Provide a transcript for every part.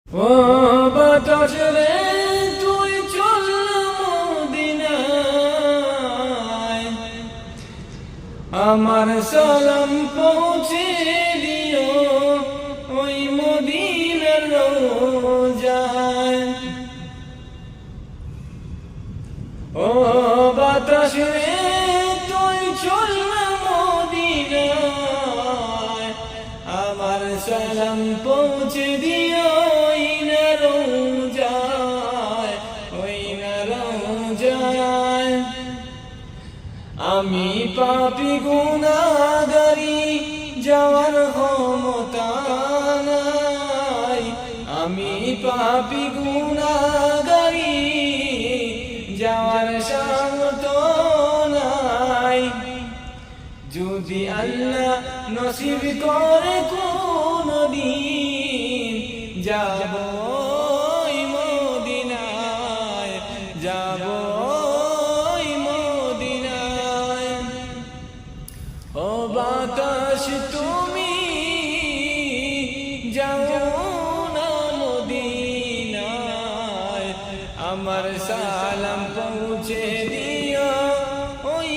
ও বাতাস রে তুই চল মদিনায়, আমার সালাম পৌঁছে দিও ওই মদিনার রোজায়। ও বাতাস রে তুই চল মদিনায়, আমার সালাম পৌঁছে দিও আমি পাপী গুনাহগারি যাওয়ার ক্ষমতা নাই, আমি পাপী গুনাহগারি যাওয়ার সামর্থ্য নাই। যদি আল্লাহ নসিব করে কোনদিন যাব মদিনায়, যাব ও বাতাস তুমি যাও না মদিনায়, আমার সালাম পৌঁছে দিও ওই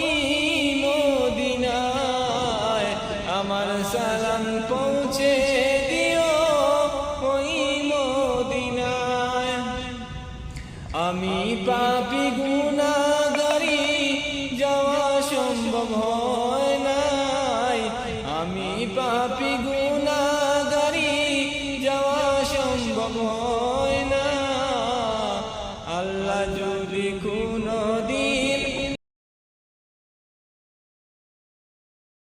মদিনায়, আমার সালাম পৌঁছে দিও ওই মদিনায়। আমি পাপী গুনাহগারি যাওয়া সম্ভব হয় না, আমি পাপী